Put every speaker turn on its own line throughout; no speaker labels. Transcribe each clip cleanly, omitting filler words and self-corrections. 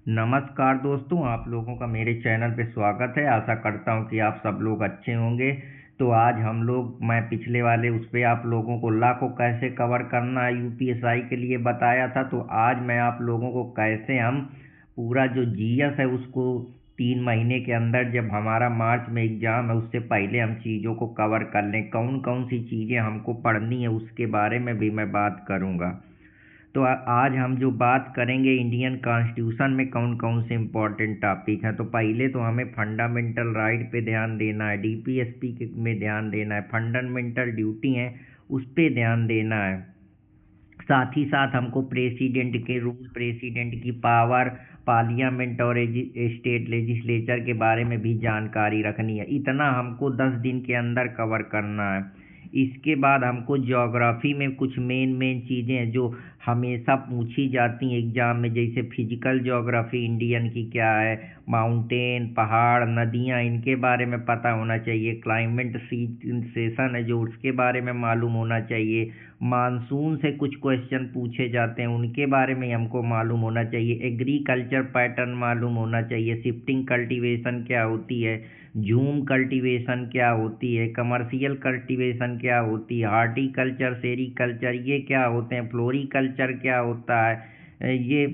नमस्कार दोस्तों, आप लोगों का मेरे चैनल पे स्वागत है। आशा करता हूँ कि आप सब लोग अच्छे होंगे। तो आज मैं पिछले वाले उस पे आप लोगों को ला को कैसे कवर करना है यूपीएसआई के लिए बताया था। तो आज मैं आप लोगों को कैसे हम पूरा जो जीएस है उसको 3 महीने के अंदर, जब हमारा मार्च में एग्ज़ाम है उससे पहले हम चीज़ों को कवर कर लें, कौन कौन सी चीज़ें हमको पढ़नी है उसके बारे में भी मैं बात करूँगा। तो आज हम जो बात करेंगे इंडियन कॉन्स्टिट्यूशन में कौन कौन से इम्पोर्टेंट टॉपिक हैं। तो पहले तो हमें फंडामेंटल राइट पे ध्यान देना है, डीपीएसपी में ध्यान देना है, फंडामेंटल ड्यूटी है उस पे ध्यान देना है। साथ ही साथ हमको प्रेसिडेंट के रूल, प्रेसिडेंट की पावर, पार्लियामेंट और स्टेट लेजिस्लेचर के बारे में भी जानकारी रखनी है। इतना हमको 10 दिन के अंदर कवर करना है। इसके बाद हमको ज्योग्राफी में कुछ मेन चीज़ें हैं जो हमेशा पूछी जाती हैं एग्जाम में, जैसे फिजिकल ज्योग्राफी इंडियन की क्या है, माउंटेन, पहाड़, नदियाँ, इनके बारे में पता होना चाहिए। क्लाइमेट सेशन है जो उसके बारे में मालूम होना चाहिए। मानसून से कुछ क्वेश्चन पूछे जाते हैं उनके बारे में हमको मालूम होना चाहिए। एग्रीकल्चर पैटर्न मालूम होना चाहिए। शिफ्टिंग कल्टीवेशन क्या होती है, झूम कल्टीवेशन क्या होती है, कमर्शियल कल्टीवेशन क्या होती है, हार्टिकल्चर, सेरीकल्चर ये क्या होते हैं, फ्लोरिकल्चर क्या होता है, ये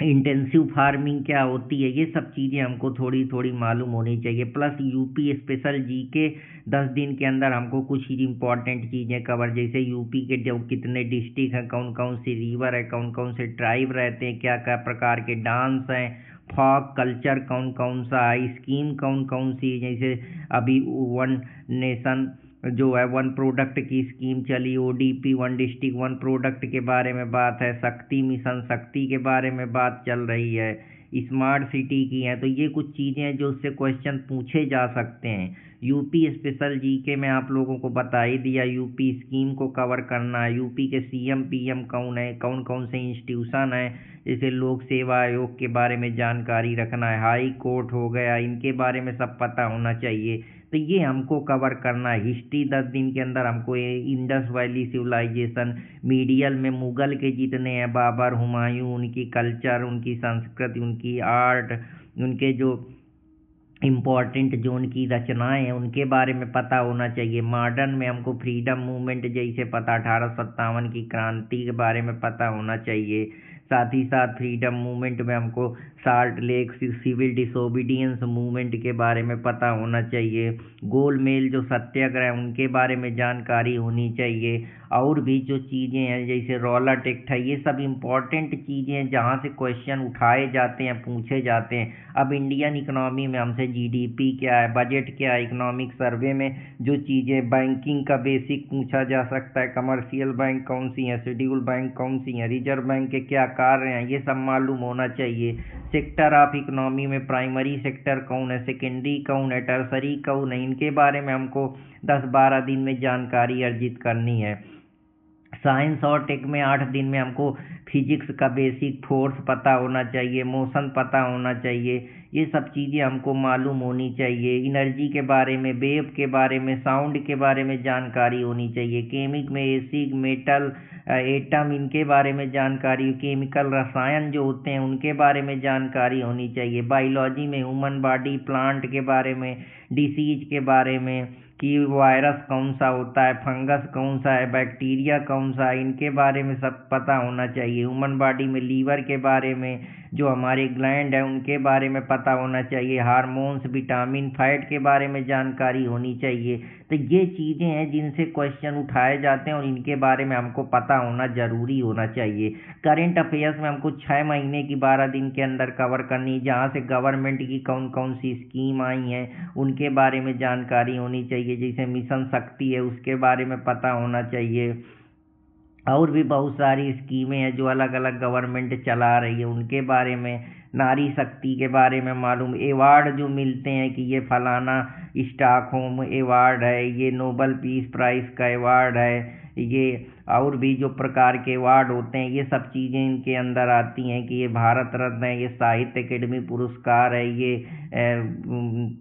इंटेंसिव फार्मिंग क्या होती है, ये सब चीज़ें हमको थोड़ी थोड़ी मालूम होनी चाहिए। प्लस यूपी स्पेशल जीके 10 दिन के अंदर हमको कुछ इंपॉर्टेंट चीज़ें कवर, जैसे यूपी के जो कितने डिस्ट्रिक्ट हैं, कौन कौन सी रिवर है, कौन कौन से ट्राइब रहते हैं, क्या क्या प्रकार के डांस हैं, फॉक कल्चर कौन कौन सा है, स्कीम कौन कौन सी, जैसे अभी वन नेशन जो है वन प्रोडक्ट की स्कीम चली, ODP one district one product के बारे में बात है, शक्ति मिशन शक्ति के बारे में बात चल रही है, स्मार्ट सिटी की है। तो ये कुछ चीज़ें हैं जो उससे क्वेश्चन पूछे जा सकते हैं। यूपी स्पेशल जीके में आप लोगों को बता ही दिया। यूपी स्कीम को कवर करना है, यूपी के सीएम पीएम कौन है, कौन कौन से इंस्टीट्यूशन है, जैसे लोक सेवा आयोग के बारे में जानकारी रखना है, हाई कोर्ट हो गया, इनके बारे में सब पता होना चाहिए। तो ये हमको कवर करना है। हिस्ट्री 10 दिन के अंदर हमको ये इंडस वैली सिविलाइजेशन, मीडियल में मुगल के जितने हैं, बाबर, हुमायूं, उनकी कल्चर, उनकी संस्कृति, उनकी आर्ट, उनके जो इम्पोर्टेंट जो उनकी रचनाएं हैं उनके बारे में पता होना चाहिए। मॉडर्न में हमको फ्रीडम मूवमेंट जैसे पता, 1857 की क्रांति के बारे में पता होना चाहिए। साथ ही साथ फ्रीडम मूवमेंट में हमको salt lake civil disobedience movement के बारे में पता होना चाहिए। गोल मेल जो सत्याग्रह उनके बारे में जानकारी होनी चाहिए। और भी जो चीज़ें हैं जैसे रॉलेट एक्ट है, ये सब इम्पोर्टेंट चीज़ें हैं जहाँ से क्वेश्चन उठाए जाते हैं, पूछे जाते हैं। अब इंडियन इकोनॉमी में हमसे जीडीपी क्या है, बजट क्या है, इकोनॉमिक सर्वे में जो चीज़ें, बैंकिंग का बेसिक पूछा जा सकता है, कमर्शियल बैंक कौन सी हैं, शेड्यूल बैंक कौन सी हैं, रिजर्व बैंक के क्या कार्य हैं, ये सब मालूम होना चाहिए। सेक्टर ऑफ इकोनॉमी में प्राइमरी सेक्टर कौन है, सेकेंडरी कौन है, टर्सरी कौन है, इनके बारे में हमको 10-12 दिन में जानकारी अर्जित करनी है। साइंस और टेक में 8 दिन में हमको फिजिक्स का बेसिक, फोर्स पता होना चाहिए, मोशन पता होना चाहिए, ये सब चीज़ें हमको मालूम होनी चाहिए। एनर्जी के बारे में, वेव के बारे में, साउंड के बारे में जानकारी होनी चाहिए। केमिक में एसिड, मेटल, एटम, इनके बारे में जानकारी, केमिकल रसायन जो होते हैं उनके बारे में जानकारी होनी चाहिए। बायोलॉजी में ह्यूमन बॉडी, प्लांट के बारे में, डिसीज के बारे में कि वायरस कौन सा होता है, फंगस कौन सा है, बैक्टीरिया कौन सा है, इनके बारे में सब पता होना चाहिए। ह्यूमन बॉडी में लीवर के बारे में, जो हमारे ग्लैंड है उनके बारे में पता होना चाहिए। हार्मोन्स, विटामिन, फैट के बारे में जानकारी होनी चाहिए। तो ये चीज़ें हैं जिनसे क्वेश्चन उठाए जाते हैं और इनके बारे में हमको पता होना ज़रूरी होना चाहिए। करेंट अफेयर्स में हमको 6 महीने की 12 दिन के अंदर कवर करनी है, जहाँ से गवर्नमेंट की कौन कौन सी स्कीम आई हैं उनके बारे में जानकारी होनी चाहिए। जैसे मिशन शक्ति है उसके बारे में पता होना चाहिए। और भी बहुत सारी स्कीमें हैं जो अलग अलग गवर्नमेंट चला रही है उनके बारे में, नारी शक्ति के बारे में मालूम, अवार्ड जो मिलते हैं कि ये फलाना स्टॉकहोम अवार्ड है, ये नोबल पीस प्राइज का अवार्ड है, ये और भी जो प्रकार के अवार्ड होते हैं, ये सब चीज़ें इनके अंदर आती हैं कि ये भारत रत्न है, ये साहित्य अकेडमी पुरस्कार है, ये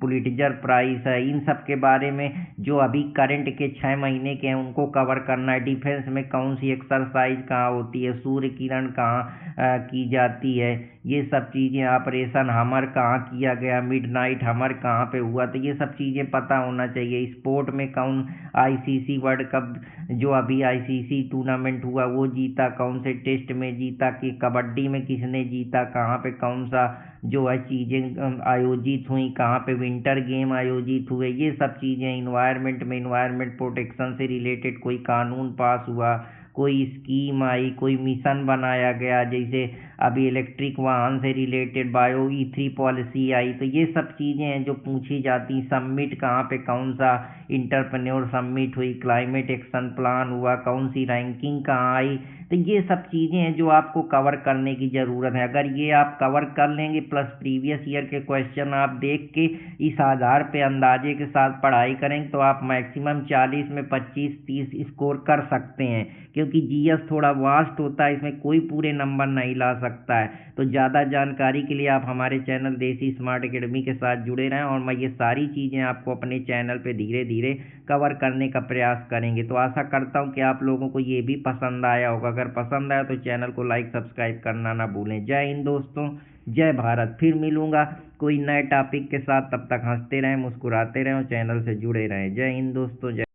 पुलिट्जर प्राइज है। इन सब के बारे में जो अभी करंट के 6 महीने के हैं उनको कवर करना है। डिफेंस में कौन सी एक्सरसाइज कहाँ होती है, सूर्य किरण कहाँ की जाती है, ये सब चीज़ें, ऑपरेशन हमर कहाँ किया गया, मिडनाइट हमर कहाँ पे हुआ, तो ये सब चीज़ें पता होना चाहिए। स्पोर्ट में कौन आईसीसी वर्ल्ड कप जो अभी आईसीसी टूर्नामेंट हुआ वो जीता, कौन से टेस्ट में जीता, कि कबड्डी में किसने जीता, कहाँ पे कौन सा जो है चीज़ें आयोजित हुई, कहाँ पे विंटर गेम आयोजित हुए, ये सब चीज़ें। इन्वायरमेंट में इन्वायरमेंट प्रोटेक्शन से रिलेटेड कोई कानून पास हुआ, कोई स्कीम आई, कोई मिशन बनाया गया, जैसे अभी इलेक्ट्रिक वाहन से रिलेटेड बायो ई3 पॉलिसी आई, तो ये सब चीज़ें हैं जो पूछी जाती। समिट कहाँ पे कौन सा इंटरप्रेन्योर समिट हुई, क्लाइमेट एक्शन प्लान हुआ, कौन सी रैंकिंग कहाँ आई, तो ये सब चीज़ें हैं जो आपको कवर करने की ज़रूरत है। अगर ये आप कवर कर लेंगे प्लस प्रीवियस ईयर के क्वेश्चन आप देख के इस आधार पे अंदाजे के साथ पढ़ाई करेंगे तो आप मैक्सिमम 40 में 25-30 स्कोर कर सकते हैं, क्योंकि जीएस थोड़ा वास्ट होता है, इसमें कोई पूरे नंबर नहीं ला सकता है। तो ज़्यादा जानकारी के लिए आप हमारे चैनल देसी स्मार्ट एकेडमी के साथ जुड़े रहें, और मैं ये सारी चीज़ें आपको अपने चैनल पे धीरे धीरे कवर करने का प्रयास करेंगे। तो आशा करता हूँ कि आप लोगों को ये भी पसंद आया होगा। अगर पसंद आया तो चैनल को लाइक सब्सक्राइब करना ना भूलें। जय हिंद दोस्तों, जय भारत। फिर मिलूंगा कोई नए टॉपिक के साथ, तब तक हंसते रहें, मुस्कुराते रहें और चैनल से जुड़े रहें। जय हिंद दोस्तों, जय।